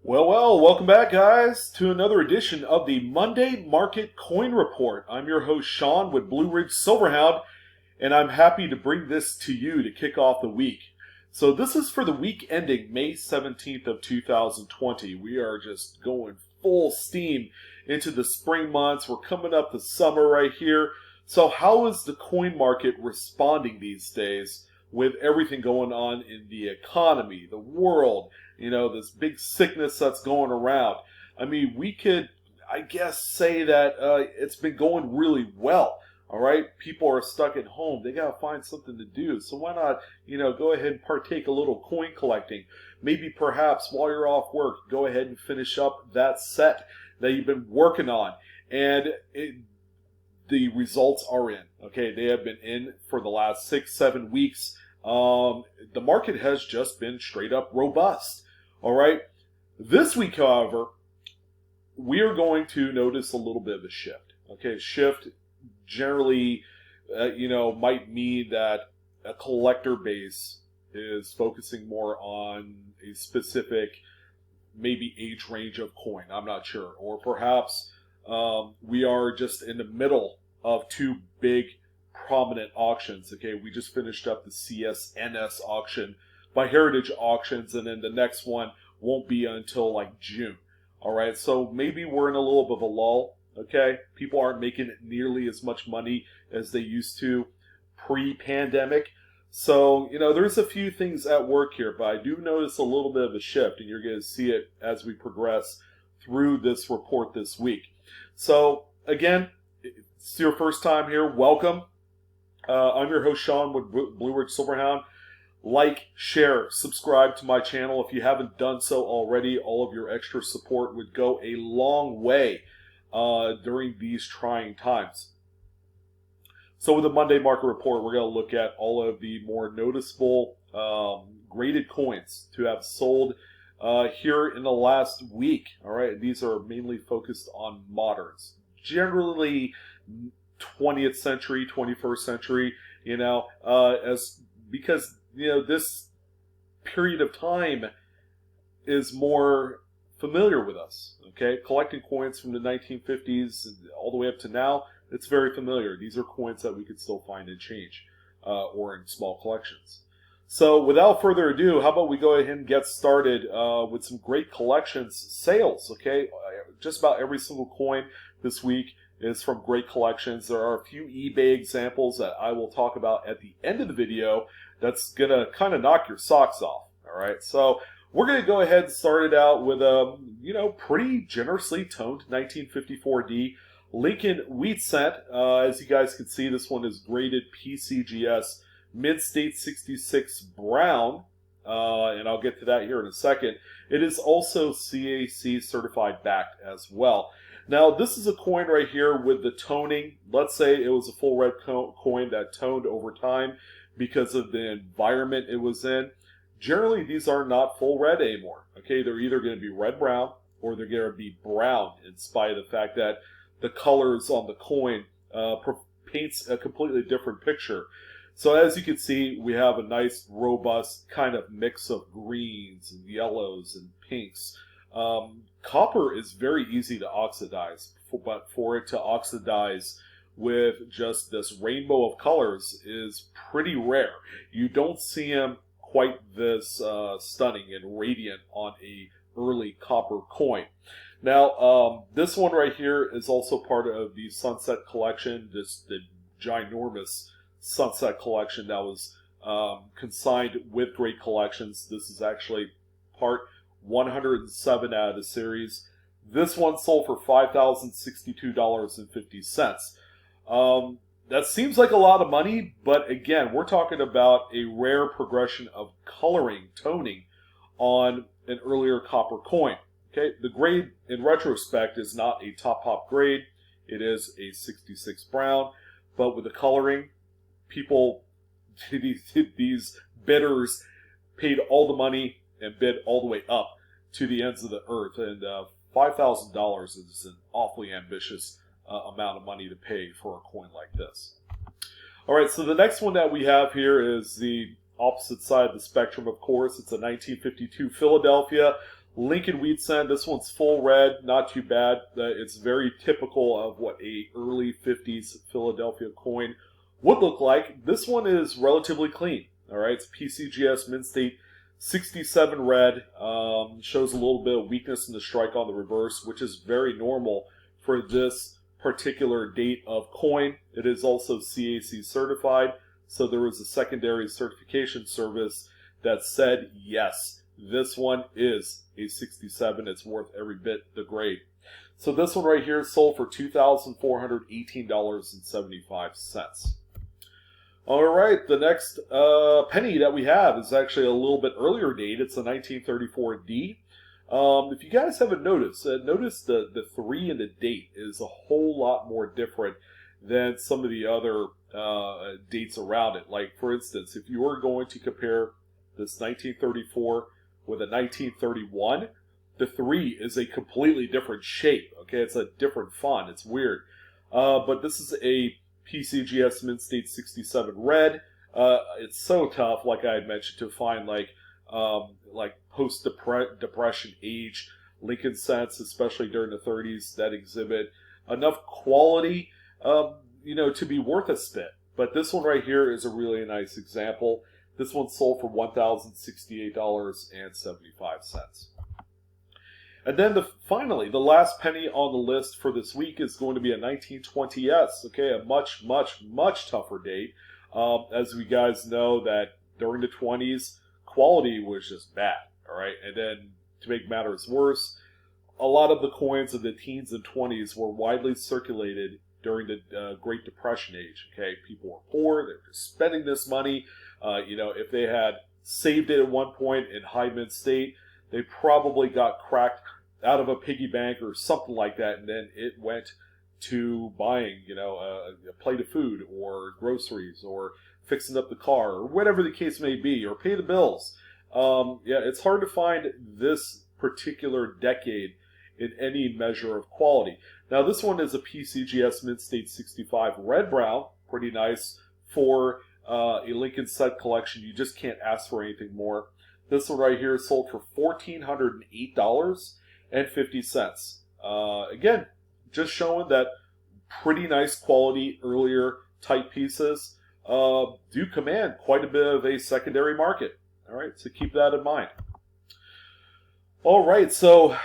Welcome back, guys, to another edition of the Monday Market Coin Report. I'm your host, Sean, with BlueRidgeSilverhound, and I'm happy to bring this to you to kick off the week. So this is for the week ending May 17th of 2020. We are just going full steam into the spring months. We're coming up to summer right here. So how is the coin market responding these days with everything going on in the economy, the world, this big sickness that's going around? I mean, we could, I guess, say that it's been going really well. All right, people are stuck at home. They got to find something to do. So why not, go ahead and partake a little coin collecting. Maybe perhaps while you're off work, go ahead and finish up that set that you've been working on. And the results are in. Okay, they have been in for the last 6-7 weeks. The market has just been straight up robust. All right. This week, however, we are going to notice a little bit of a shift. Okay, shift generally, might mean that a collector base is focusing more on a specific, maybe age range of coin. I'm not sure, or perhaps we are just in the middle of two big prominent auctions. Okay, we just finished up the CSNS auction by Heritage Auctions, and then the next one won't be until like June. All right, so maybe we're in a little bit of a lull. Okay, people aren't making nearly as much money as they used to pre-pandemic. So, there's a few things at work here, but I do notice a little bit of a shift, and you're going to see it as we progress through this report this week. So, again, it's your first time here. Welcome. I'm your host, Sean, with BlueRidgeSilverhound. Like, share, subscribe to my channel. If you haven't done so already, all of your extra support would go a long way during these trying times. So with the Monday Market Report, we're going to look at all of the more noticeable graded coins to have sold here in the last week. All right, these are mainly focused on moderns, generally 20th century, 21st century. Because this period of time is more familiar with us. Okay, collecting coins from the 1950s all the way up to now, it's very familiar. These are coins that we could still find in change or in small collections. So without further ado, how about we go ahead and get started with some great collections sales. Okay, just about every single coin this week is from great collections. There are a few eBay examples that I will talk about at the end of the video that's going to kind of knock your socks off. All right, so we're going to go ahead and start it out with a, pretty generously toned 1954D Lincoln Wheat Cent. As you guys can see, this one is graded PCGS Mid-State 66 Brown, and I'll get to that here in a second. It is also CAC certified backed as well. Now, this is a coin right here with the toning. Let's say it was a full red coin that toned over time because of the environment it was in. Generally, these are not full red anymore. Okay, they're either going to be red-brown or they're going to be brown, in spite of the fact that the colors on the coin paints a completely different picture. So as you can see, we have a nice, robust kind of mix of greens and yellows and pinks. Copper is very easy to oxidize, but for it to oxidize with just this rainbow of colors is pretty rare. You don't see them quite this stunning and radiant on a early copper coin. Now, this one right here is also part of the Sunset Collection, the ginormous Sunset Collection that was consigned with Great Collections. This is actually part 107 out of the series. This one sold for $5,062.50. That seems like a lot of money, but again, we're talking about a rare progression of coloring, toning on an earlier copper coin. Okay, the grade in retrospect is not a top grade. It is a 66 brown, but with the coloring, people, these bidders paid all the money and bid all the way up to the ends of the earth, and $5,000 is an awfully ambitious amount of money to pay for a coin like this. All right, so the next one that we have here is the opposite side of the spectrum, of course. It's a 1952 Philadelphia Lincoln Wheat Cent, this one's full red, not too bad. It's very typical of what a early 50s Philadelphia coin would look like. This one is relatively clean. All right, it's PCGS Mint State 67 red. Shows a little bit of weakness in the strike on the reverse, which is very normal for this particular date of coin. It is also CAC certified, so there was a secondary certification service that said, yes, this one is a 67. It's worth every bit the grade. So this one right here sold for $2,418.75. All right, the next penny that we have is actually a little bit earlier date. It's a 1934D. If you guys haven't noticed, notice the 3 in the date is a whole lot more different than some of the other dates around it. Like, for instance, if you were going to compare this 1934 with a 1931, the 3 is a completely different shape. Okay, it's a different font. It's weird. But this is a PCGS Mint State 67 red. It's so tough, like I had mentioned, to find like post-depression age Lincoln cents, especially during the 30s, that exhibit enough quality, to be worth a spin. But this one right here is a really nice example. This one sold for $1,068.75. And then finally, the last penny on the list for this week is going to be a 1920S. Okay, a much, much, much tougher date. As we guys know, that during the 20s, quality was just bad. All right, and then to make matters worse, a lot of the coins of the teens and 20s were widely circulated during the Great Depression age. Okay, people were poor; they were just spending this money. If they had saved it at one point in high mint state, they probably got cracked out of a piggy bank or something like that, and then it went to buying, a plate of food or groceries or fixing up the car or whatever the case may be, or pay the bills. It's hard to find this particular decade in any measure of quality. Now, this one is a PCGS Mint State 65 red brown, pretty nice for a Lincoln set collection. You just can't ask for anything more. This one right here sold for $1,408.50. Again, just showing that pretty nice quality earlier type pieces do command quite a bit of a secondary market. All right, so keep that in mind. All right, so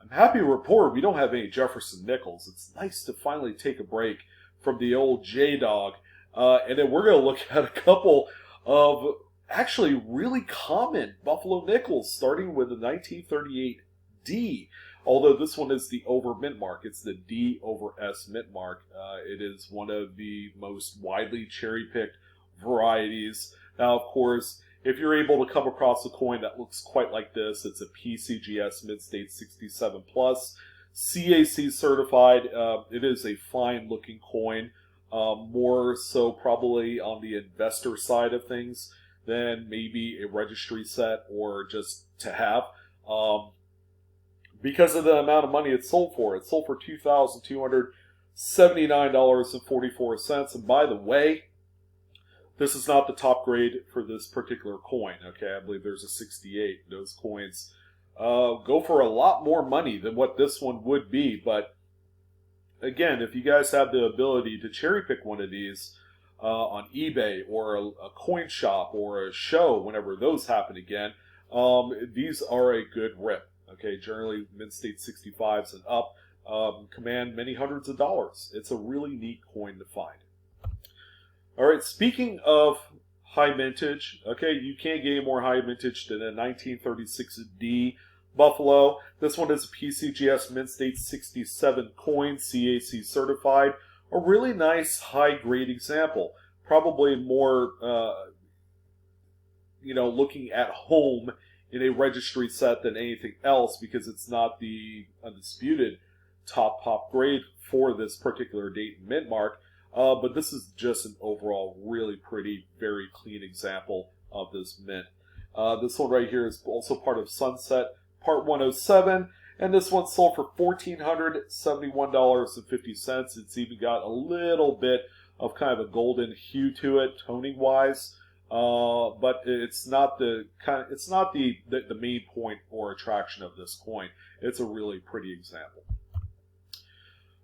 I'm happy to report we don't have any Jefferson nickels. It's nice to finally take a break from the old J-Dog. And then we're going to look at a couple of actually really common Buffalo nickels, starting with the 1938D. Although this one is the over mint mark. It's the D over S mint mark. It is one of the most widely cherry-picked varieties. Now, of course, if you're able to come across a coin that looks quite like this, it's a PCGS Mint State 67 Plus, CAC certified. It is a fine-looking coin, more so probably on the investor side of things than maybe a registry set or just to have. Because of the amount of money it sold for. It sold for $2,279.44. And by the way, this is not the top grade for this particular coin. Okay, I believe there's a 68. Those coins go for a lot more money than what this one would be. But again, if you guys have the ability to cherry pick one of these on eBay or a coin shop or a show, whenever those happen again, these are a good rip. Okay, generally Mint State 65s and up command many hundreds of dollars. It's a really neat coin to find. All right, speaking of high mintage, okay, you can't get any more high mintage than a 1936D Buffalo. This one is a PCGS Mint State 67 coin, CAC certified. A really nice high-grade example. Probably more, looking at home in a registry set than anything else, because it's not the undisputed top pop grade for this particular date and mint mark. But this is just an overall really pretty, very clean example of this mint. This one right here is also part of Sunset Part 107, and this one sold for $1,471.50. It's even got a little bit of kind of a golden hue to it, toning-wise. but it's not the main point or attraction of this coin. It's a really pretty example.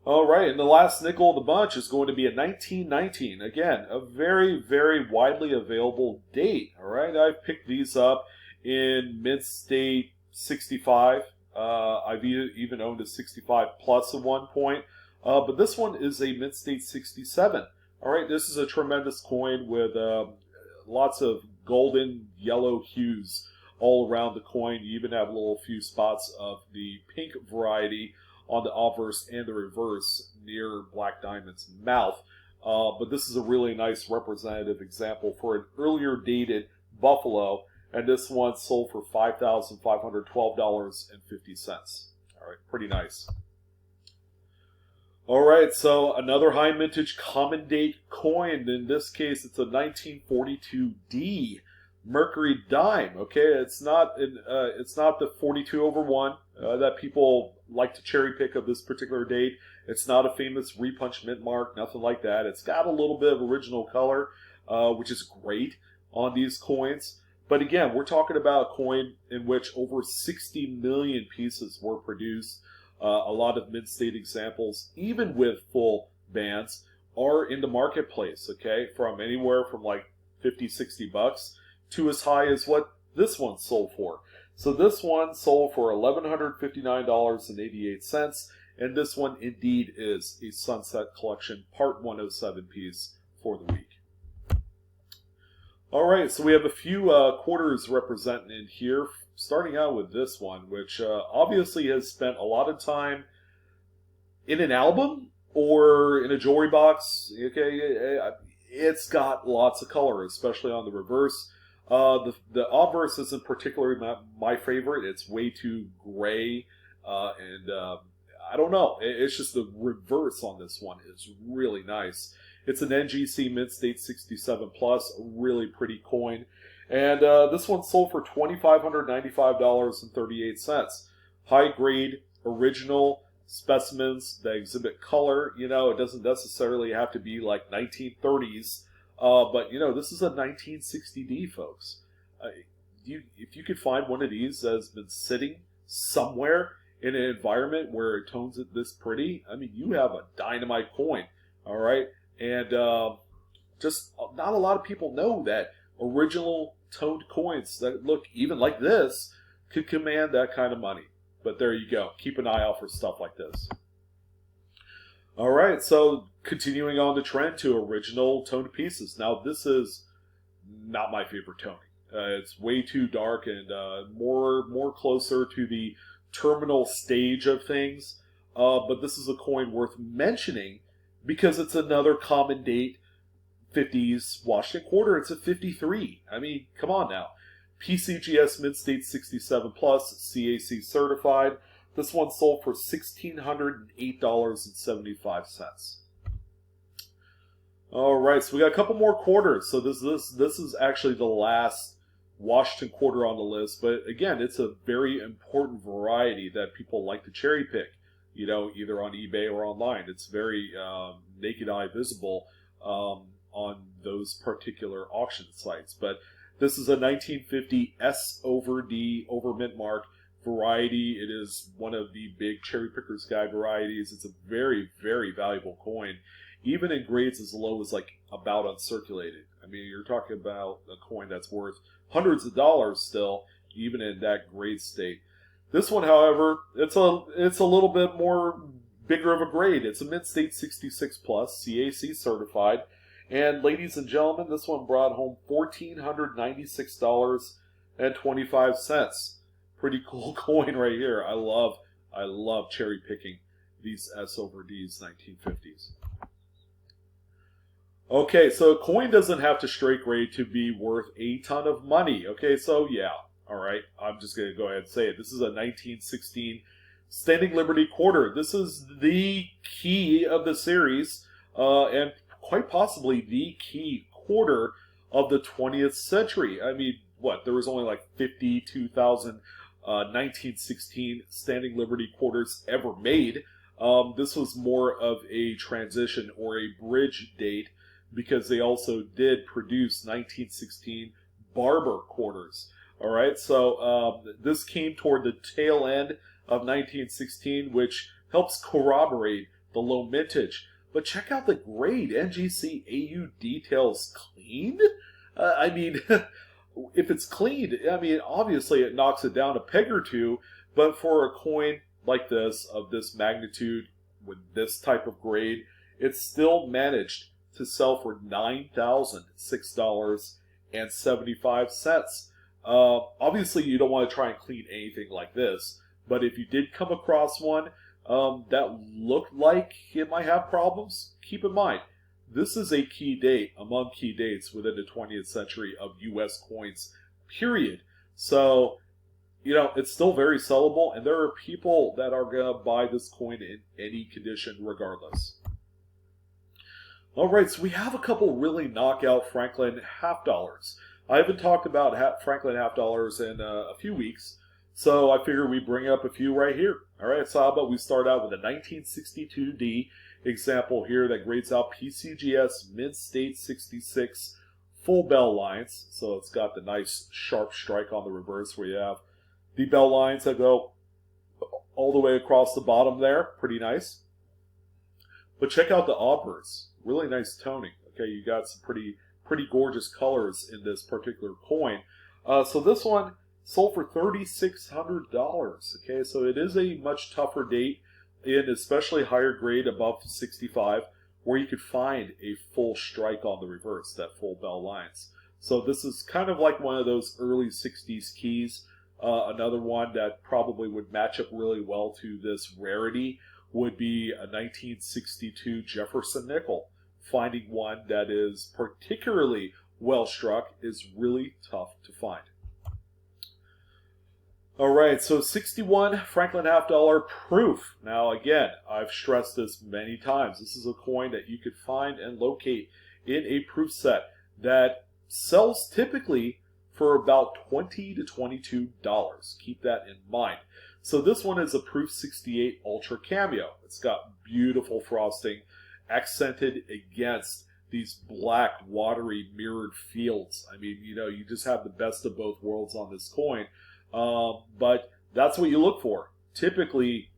All right, and the last nickel of the bunch is going to be a 1919. Again, a very, very widely available date. All right, I've picked these up in mint state 65. I've even owned a 65 plus at one point, but this one is a mint state 67. All right, this is a tremendous coin with lots of golden yellow hues all around the coin. You even have a little few spots of the pink variety on the obverse and the reverse near Black Diamond's mouth. But this is a really nice representative example for an earlier dated Buffalo, and this one sold for $5,512.50. All right, pretty nice. All right, so another high mintage common date coin. In this case, it's a 1942D Mercury dime. Okay, it's not the 42/1 that people like to cherry pick of this particular date. It's not a famous repunch mint mark, nothing like that. It's got a little bit of original color, which is great on these coins. But again, we're talking about a coin in which over 60 million pieces were produced. A lot of mint state examples, even with full bands, are in the marketplace. Okay, from anywhere from like 50, 60 bucks to as high as what this one sold for. So this one sold for $1,159.88, and this one indeed is a Sunset Collection Part 107 piece for the week. All right, so we have a few quarters representing in here, starting out with this one, which obviously has spent a lot of time in an album or in a jewelry box. Okay, it's got lots of color, especially on the reverse. The obverse isn't particularly my favorite. It's way too gray, and I don't know. It's just the reverse on this one is really nice. It's an NGC Mint State 67 Plus, a really pretty coin. And this one sold for $2,595.38. High grade, original specimens that exhibit color. You know, it doesn't necessarily have to be like 1930s. But, you know, this is a 1960D, folks. If you could find one of these that has been sitting somewhere in an environment where it tones it this pretty, I mean, you have a dynamite coin, all right? And just not a lot of people know that original toned coins that look even like this could command that kind of money. But there you go. Keep an eye out for stuff like this. All right, so continuing on the trend to original toned pieces. Now, this is not my favorite toning. It's way too dark and more closer to the terminal stage of things. But this is a coin worth mentioning because it's another common date 50s Washington quarter. It's a 53. I mean, come on now. PCGS Mint State 67 Plus, CAC certified. This one sold for $1,608.75. All right, so we got a couple more quarters. So this is actually the last Washington quarter on the list, but again, it's a very important variety that people like to cherry pick. You know, either on eBay or online. It's very naked eye visible on those particular auction sites. But this is a 1950 S over D over mint mark variety. It is one of the big cherry pickers guide varieties. It's a very, very valuable coin, even in grades as low as like about uncirculated. I mean, you're talking about a coin that's worth hundreds of dollars still, even in that grade state. This one, however, it's a little bit more bigger of a grade. It's a Mint State 66 Plus, CAC certified. And ladies and gentlemen, this one brought home $1,496.25. Pretty cool coin right here. I love cherry picking these S over D's 1950s. Okay, so a coin doesn't have to straight grade to be worth a ton of money. Okay, so yeah. All right, I'm just going to go ahead and say it. This is a 1916 Standing Liberty quarter. This is the key of the series, and quite possibly the key quarter of the 20th century. I mean, what? There was only like 52,000 1916 Standing Liberty quarters ever made. This was more of a transition or a bridge date because they also did produce 1916 Barber quarters. All right, so this came toward the tail end of 1916, which helps corroborate the low mintage. But check out the grade. NGC AU details cleaned? I mean, if it's cleaned, I mean, obviously it knocks it down a peg or two, but for a coin like this, of this magnitude, with this type of grade, it's still managed to sell for $9,006.75. Obviously, you don't want to try and clean anything like this, but if you did come across one that looked like it might have problems, keep in mind, this is a key date among key dates within the 20th century of U.S. coins, period. So, you know, it's still very sellable, and there are people that are going to buy this coin in any condition regardless. All right, so we have a couple really knockout Franklin half dollars. I haven't talked about Franklin half dollars in a few weeks, so I figured we'd bring up a few right here. All right, so how about we start out with a 1962D example here that grades out PCGS Mid-State 66 full bell lines. So it's got the nice sharp strike on the reverse where you have the bell lines that go all the way across the bottom there. Pretty nice. But check out the obverse. Really nice toning. Okay, you got some pretty gorgeous colors in this particular coin. So this one sold for $3,600. Okay, so it is a much tougher date in especially higher grade above 65, where you could find a full strike on the reverse, that full bell lines. So this is kind of like one of those early 60s keys. Another one that probably would match up really well to this rarity would be a 1962 Jefferson nickel. Finding one that is particularly well struck is really tough to find. All right, so 61 Franklin half dollar proof. Now again, I've stressed this many times. This is a coin that you could find and locate in a proof set that sells typically for about $20 to $22. Keep that in mind. So this one is a proof 68 Ultra Cameo. It's got beautiful frosting, accented against these black, watery, mirrored fields. I mean, you know, you just have the best of both worlds on this coin. But that's what you look for. Typically,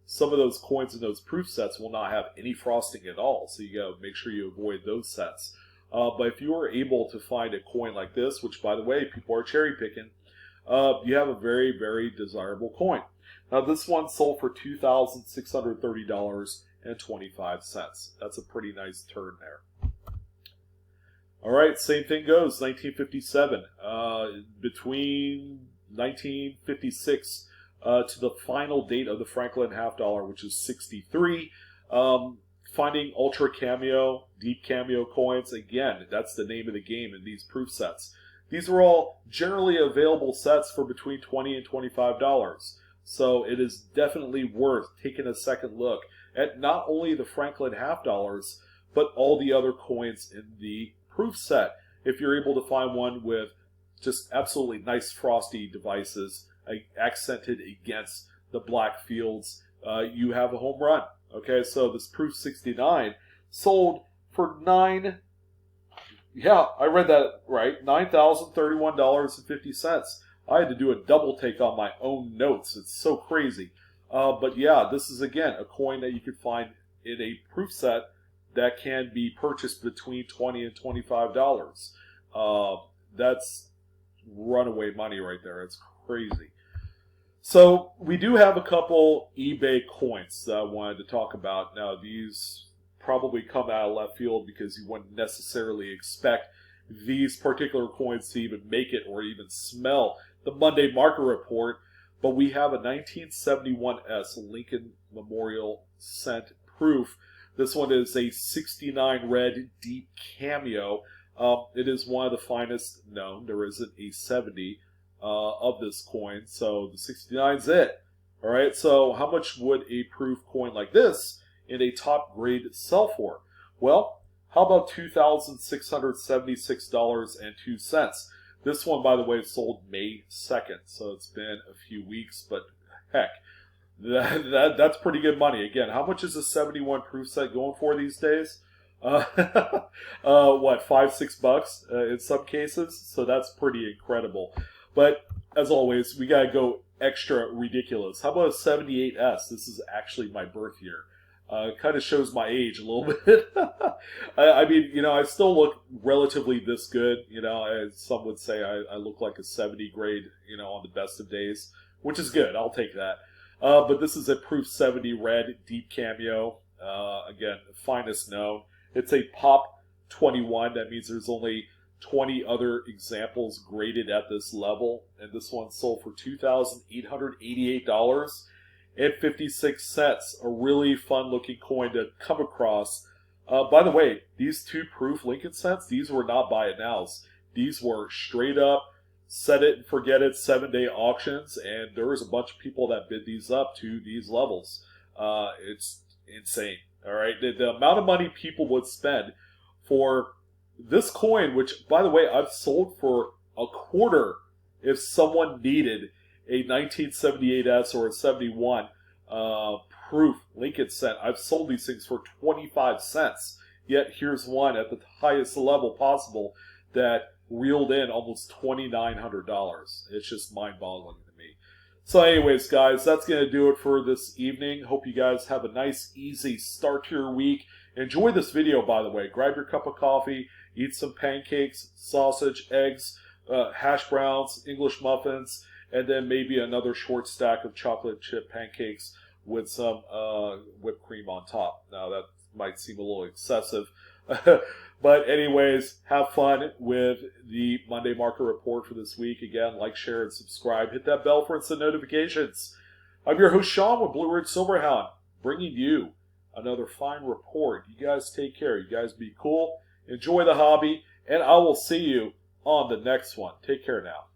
some of those coins in those proof sets will not have any frosting at all, so you gotta make sure you avoid those sets. But if you are able to find a coin like this, which by the way, people are cherry picking, you have a very, very desirable coin. Now this one sold for $2,630.25. That's a pretty nice turn there. All right, same thing goes. 1957. Between 1956 to the final date of the Franklin half dollar, which is 63. Finding ultra cameo, deep cameo coins, again, that's the name of the game in these proof sets. These are all generally available sets for between $20 and $25. So it is definitely worth taking a second look at not only the Franklin half dollars, but all the other coins in the proof set. If you're able to find one with just absolutely nice frosty devices accented against the black fields, you have a home run. Okay, so this proof 69 sold for $9,031.50. I had to do a double take on my own notes. It's so crazy. But yeah, this is again a coin that you could find in a proof set that can be purchased between $20 and $25. That's runaway money right there. It's crazy. So we do have a couple eBay coins that I wanted to talk about. Now these probably come out of left field because you wouldn't necessarily expect these particular coins to even make it or even smell the Monday market report. But we have a 1971S Lincoln Memorial cent proof. This one is a 69 red deep cameo. It is one of the finest known. There isn't a 70 of this coin, so the 69 is it. All right, so how much would a proof coin like this in a top grade sell for? Well, how about $2,676.02? This one, by the way, sold May 2nd, so it's been a few weeks, but heck, that's pretty good money. Again, how much is a 71 proof set going for these days? Uh, what, $5, $6 in some cases? So that's pretty incredible. But as always, we gotta go extra ridiculous. How about a 78S? This is actually my birth year. Kind of shows my age a little bit. I mean, I still look relatively this good. As some would say, I look like a 70 grade, on the best of days, which is good. I'll take that. But this is a Proof 70 red deep cameo. Again, finest known. It's a Pop 21. That means there's only 20 other examples graded at this level. And this one sold for $2,888.56. A really fun looking coin to come across. By the way, these two Proof Lincoln cents, these were not buy it nows. These were straight up set it and forget it 7-day auctions, and there was a bunch of people that bid these up to these levels. It's insane. All right, the amount of money people would spend for this coin, which, by the way, I've sold for a quarter if someone needed a 1978S or a 71 Proof Lincoln cent. I've sold these things for 25 cents. Yet here's one at the highest level possible that reeled in almost $2,900. It's just mind-boggling to me. So anyways, guys, that's going to do it for this evening. Hope you guys have a nice, easy start to your week. Enjoy this video, by the way. Grab your cup of coffee, eat some pancakes, sausage, eggs, hash browns, English muffins, and then maybe another short stack of chocolate chip pancakes with some whipped cream on top. Now, that might seem a little excessive. But anyways, have fun with the Monday Market Report for this week. Again, like, share, and subscribe. Hit that bell for instant notifications. I'm your host, Sean, with Blue Ridge Silverhound, bringing you another fine report. You guys take care. You guys be cool. Enjoy the hobby. And I will see you on the next one. Take care now.